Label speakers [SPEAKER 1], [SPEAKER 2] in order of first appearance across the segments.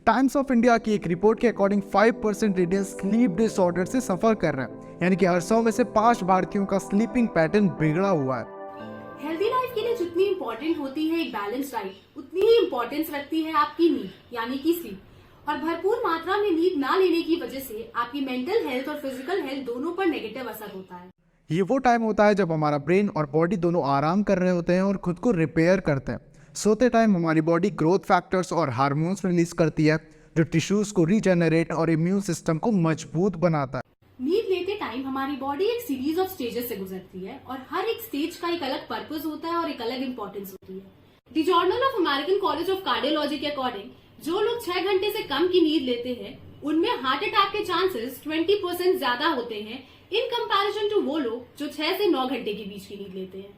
[SPEAKER 1] Times of India की एक report के अकॉर्डिंग 5% इंडियन स्लीप डिसऑर्डर से सफर कर रहे हैं, यानी कि हर 100 में से 5 भारतीयों का स्लीपिंग पैटर्न बिगड़ा हुआ है।
[SPEAKER 2] हेल्दी लाइफ के लिए जितनी इम्पोर्टेंट होती है एक बैलेंस डाइट, उतनी ही इम्पोर्टेंस रखती है आपकी नींद यानी कि स्लीप। और भरपूर मात्रा में नींद ना लेने की वजह से आपकी मेंटल हेल्थ और फिजिकल हेल्थ दोनों पर नेगेटिव असर होता है।
[SPEAKER 1] ये वो टाइम होता है जब हमारा ब्रेन और बॉडी दोनों आराम कर रहे होते हैं और खुद को रिपेयर करते हैं। सोते टाइम हमारी बॉडी ग्रोथ फैक्टर्स और हार्मोन्स रिलीज करती है जो टिश्यूज को रीजेनरेट और इम्यून सिस्टम को मजबूत बनाता है।
[SPEAKER 2] नींद लेते टाइम हमारी बॉडी एक सीरीज ऑफ स्टेजेस से गुजरती है और हर एक स्टेज का एक अलग पर्पस होता है और एक अलग इंपॉर्टेंस होती है। The journal of American college of cardiology के अकॉर्डिंग जो लोग 6 घंटे से कम की नींद लेते हैं उनमें हार्ट अटैक के चांसेस 20% ज्यादा होते हैं इन कंपैरिजन टू वो लोग जो 6 से 9 घंटे के बीच की नींद लेते हैं।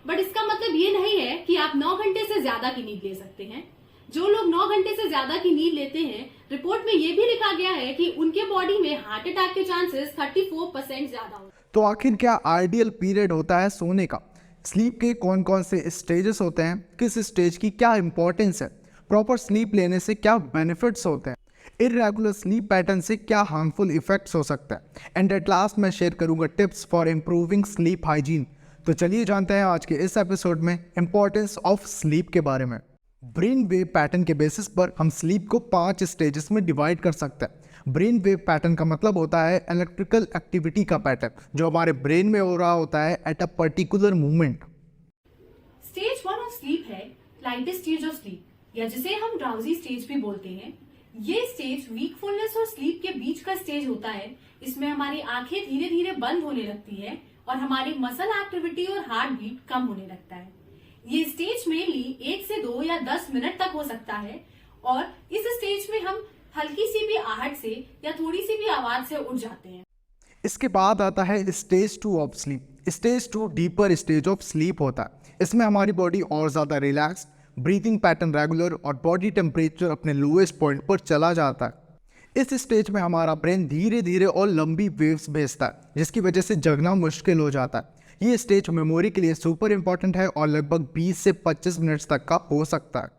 [SPEAKER 2] बट इसका मतलब ये नहीं है कि आप 9 घंटे से ज्यादा की नींद ले सकते हैं। जो लोग 9 घंटे से ज्यादा की नींद लेते हैं, रिपोर्ट में ये भी लिखा गया है कि उनके बॉडी में हार्ट अटैक के चांसेस 34% ज्यादा होते हैं।
[SPEAKER 1] तो आखिर क्या आइडियल पीरियड होता है सोने का? स्लीप के कौन कौन से स्टेजेस होते हैं, किस स्टेज की क्या इंपॉर्टेंस है, प्रॉपर स्लीप लेने से क्या बेनिफिट्स होते हैं, इरेगुलर स्लीप पैटर्न से क्या हार्मफुल इफेक्ट्स हो सकता है, एंड एट लास्ट मैं शेयर करूंगा tips for improving sleep hygiene. तो चलिए जानते हैं आज के इस एपिसोड में इंपॉर्टेंस ऑफ स्लीप के बारे में। ब्रेन वेव पैटर्न के बेसिस पर हम स्लीप को 5 स्टेजेस में डिवाइड कर सकते हैं। ब्रेन वेव पैटर्न का मतलब होता है इलेक्ट्रिकल एक्टिविटी का पैटर्न जो हमारे ब्रेन में हो रहा होता है at a particular moment.
[SPEAKER 2] Stage 1 of sleep है लाइटेस्ट स्टेज ऑफ स्लीप या जिसे हम ड्राउजी स्टेज भी बोलते हैं। ये स्टेज वीकफुलनेस और स्लीप के बीच का स्टेज होता है। इसमें हमारी आंखें धीरे धीरे बंद होने लगती है और हमारी मसल एक्टिविटी और हार्ट बीट कम होने लगता है। ये स्टेज मेनली 1 से 2 या 10 मिनट तक हो सकता है और इस स्टेज में हम हल्की सी भी आहट से या थोड़ी सी भी आवाज से उठ जाते हैं।
[SPEAKER 1] इसके बाद आता है stage 2 of sleep. Stage 2 deeper stage of sleep होता है। इसमें हमारी बॉडी और ज़्यादा रिलैक्स, ब्रीथिंग पैटर्न रेगुलर और बॉडी टेम्परेचर अपने लोएस्ट पॉइंट पर चला जाता है। इस स्टेज में हमारा ब्रेन धीरे धीरे और लंबी वेव्स भेजता है जिसकी वजह से जगना मुश्किल हो जाता है। ये स्टेज मेमोरी के लिए सुपर इंपॉर्टेंट है और लगभग 20 से 25 मिनट तक का हो सकता है।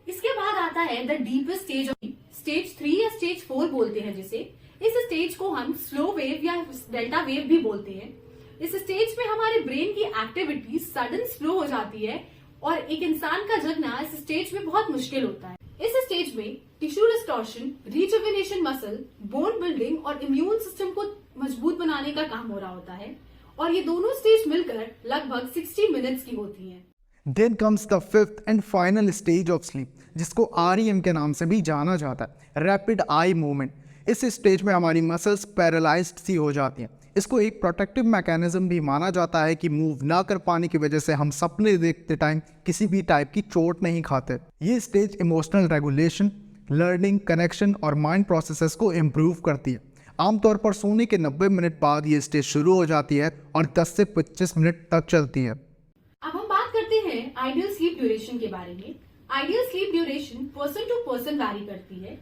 [SPEAKER 2] इसके बाद आता है the deepest stage of stage 3 या स्टेज 4 बोलते हैं जिसे। इस स्टेज को हम स्लो वेव या डेल्टा वेव भी बोलते हैं। इस स्टेज में हमारे ब्रेन की एक्टिविटी सडन स्लो हो जाती है और एक इंसान का जगना इस स्टेज में बहुत मुश्किल होता है। इस स्टेज में tissue restoration, rejuvenation muscle, bone building और इम्यून सिस्टम को मजबूत बनाने का काम हो रहा होता है और ये दोनों स्टेज मिलकर लगभग 60 मिनट्स की होती हैं।
[SPEAKER 1] Then comes the fifth and final stage of sleep, जिसको REM के नाम से भी जाना जाता है, रैपिड आई मूवमेंट। इस स्टेज में हमारी मसल्स पैरालाइज्ड सी हो जाती हैं। इसको एक प्रोटेक्टिव मैकेनिज्म भी माना जाता है कि मूव ना कर पाने की वजह से हम सपने देखते टाइम किसी भी टाइप की चोट नहीं खाते। ये stage emotional regulation, learning, connection और माइंड प्रोसेसेस को इम्प्रूव करती है। आमतौर पर सोने के 90 मिनट बाद ये स्टेज शुरू हो जाती है और 10 से 25 मिनट तक चलती है।
[SPEAKER 2] अब हम बात करते हैं आइडियल स्लीप ड्यूरेशन के बारे में। Ideal sleep duration person to person vary करती है।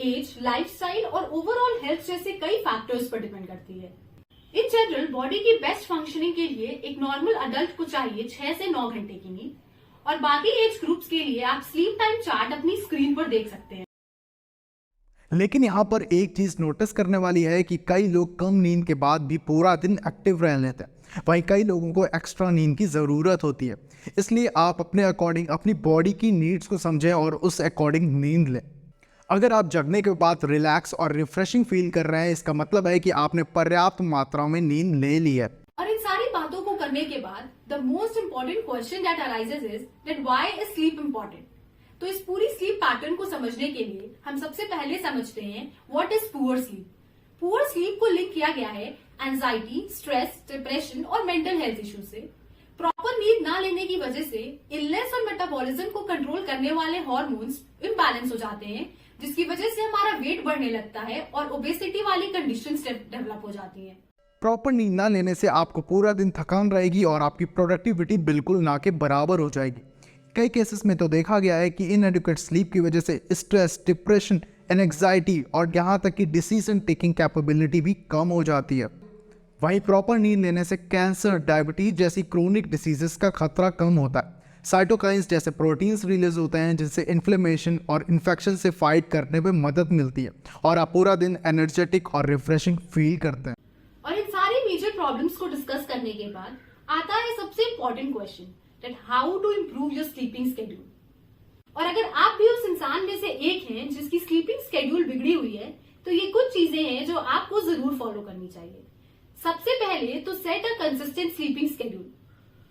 [SPEAKER 2] एज, लाइफस्टाइल और ओवरऑल हेल्थ जैसे कई फैक्टर्स पर डिपेंड करती है। इन जनरल बॉडी की बेस्ट फंक्शनिंग के लिए एक नॉर्मल अडल्ट को चाहिए 6 से 9 घंटे की नींद और बाकी एज ग्रुप्स के लिए आप स्लीप टाइम चार्ट अपनी स्क्रीन पर देख सकते हैं।
[SPEAKER 1] लेकिन यहाँ पर एक चीज नोटिस करने वाली है कि कई लोग कम नींद के बाद भी पूरा दिन एक्टिव रह लेते हैं, वहीं कई लोगों को एक्स्ट्रा नींद की ज़रूरत होती है। इसलिए आप अपने अकॉर्डिंग अपनी बॉडी की नीड्स को समझें और उस अकॉर्डिंग नींद लें। अगर आप जगने के बाद रिलैक्स और रिफ्रेशिंग फील कर रहे हैं, इसका मतलब है कि आपने पर्याप्त मात्रा में नींद ले ली है।
[SPEAKER 2] और इन सारी बातों को करने के बाद the most important question that arises is that why is sleep important. तो इस पूरी स्लीप पैटर्न को समझने के लिए हम सबसे पहले समझते हैं what is poor sleep. Poor sleep को लिंक किया गया है एंजाइटी, स्ट्रेस, डिप्रेशन और मेंटल हेल्थ इश्यू से। प्रॉपर नींद ना लेने की वजह से इलनेस और मेटाबॉलिज्म को कंट्रोल करने वाले हार्मोन्स इम्बैलेंस हो जाते हैं जिसकी वजह से हमारा वेट बढ़ने लगता है और ओबेसिटी वाली कंडीशंस डेवलप हो जाती हैं।
[SPEAKER 1] प्रॉपर नींद ना लेने से आपको पूरा दिन थकान रहेगी और आपकी प्रोडक्टिविटी बिल्कुल ना के बराबर हो जाएगी। कई केसेस में तो देखा गया है कि इनएडिक्वेट स्लीप की वजह से स्ट्रेस, डिप्रेशन, एंजाइटी और यहाँ तक कि डिसीजन टेकिंग कैपेबिलिटी भी कम हो जाती है। वहीं प्रॉपर नींद लेने से कैंसर, डायबिटीज जैसी क्रोनिक डिसीजेस का खतरा कम होता है। साइटोकाइंस जैसे प्रोटीन्स रिलीज होते हैं जिनसे इन्फ्लेमेशन और इन्फेक्शन से फाइट करने में मदद मिलती है और आप पूरा दिन एनर्जेटिक और रिफ्रेशिंग फील करते हैं।
[SPEAKER 2] और इन सारी मेजर प्रॉब्लम्स को डिस्कस करने के बाद आता है सबसे important question that how to improve your sleeping schedule. और अगर आप भी उस इंसान में से एक हैं जिसकी स्लीपिंग स्केड्यूल बिगड़ी हुई है तो ये कुछ चीजें हैं जो आपको जरूर फॉलो करनी चाहिए। सबसे पहले तो set a consistent sleeping schedule.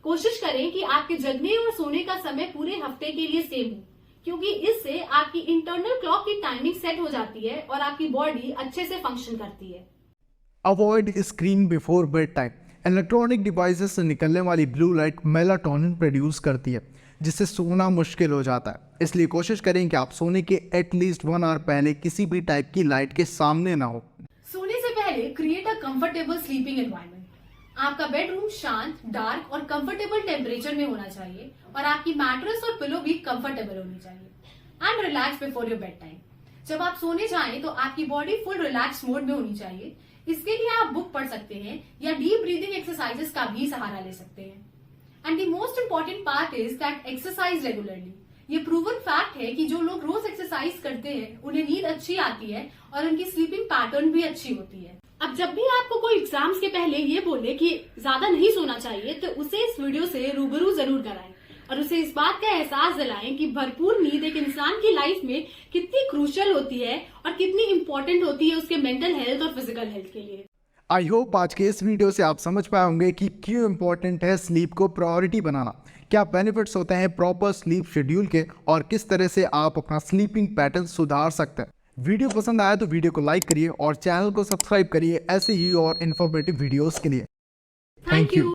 [SPEAKER 2] कोशिश करें कि आपके जगने और सोने का समय पूरे हफ्ते के लिए सेम हो, क्योंकि इससे आपकी इंटरनल क्लॉक की टाइमिंग सेट हो जाती है और आपकी बॉडी अच्छे से फंक्शन करती है।
[SPEAKER 1] Avoid screen before bed time. Electronic devices से निकलने वाली ब्लू लाइट मेलाटोनिन प्रोड्यूस करती है जिससे सोना मुश्किल हो जाता है, इसलिए कोशिश करें कि आप सोने के एटलीस्ट 1 आवर पहले किसी भी टाइप की लाइट के सामने ना हो।
[SPEAKER 2] सोने से पहले create a comfortable sleeping environment. आपका बेडरूम शांत, डार्क और कंफर्टेबल टेम्परेचर में होना चाहिए और आपकी मैट्रेस और पिलो भी कंफर्टेबल होनी चाहिए। And relax before your bed time. जब आप सोने जाएं तो आपकी बॉडी फुल रिलैक्स मोड में होनी चाहिए। इसके लिए आप बुक पढ़ सकते हैं या डीप ब्रीदिंग एक्सरसाइजेस का भी सहारा ले सकते हैं। And the most important part is that exercise regularly. ये प्रूवन फैक्ट है कि जो लोग रोज एक्सरसाइज करते हैं उन्हें नींद अच्छी आती है और उनकी स्लीपिंग पैटर्न भी अच्छी होती है। अब जब भी आपको कोई एग्जाम्स के पहले ये बोले कि ज्यादा नहीं सोना चाहिए तो उसे इस वीडियो से रूबरू जरूर कराएं और उसे इस बात का एहसास दिलाएं कि भरपूर नींद एक इंसान की लाइफ में कितनी क्रूशियल होती है और कितनी इंपॉर्टेंट होती है उसके मेंटल हेल्थ और फिजिकल हेल्थ के लिए।
[SPEAKER 1] आई होप आज के इस वीडियो से आप समझ पाए होंगे कि क्यों इम्पोर्टेंट है स्लीप को प्रायोरिटी बनाना, क्या बेनिफिट्स होते हैं प्रॉपर स्लीप शेड्यूल के और किस तरह से आप अपना स्लीपिंग पैटर्न सुधार सकते हैं। वीडियो पसंद आया तो वीडियो को लाइक करिए और चैनल को सब्सक्राइब करिए ऐसे ही और इन्फॉर्मेटिव वीडियोस के लिए।
[SPEAKER 2] Thank you.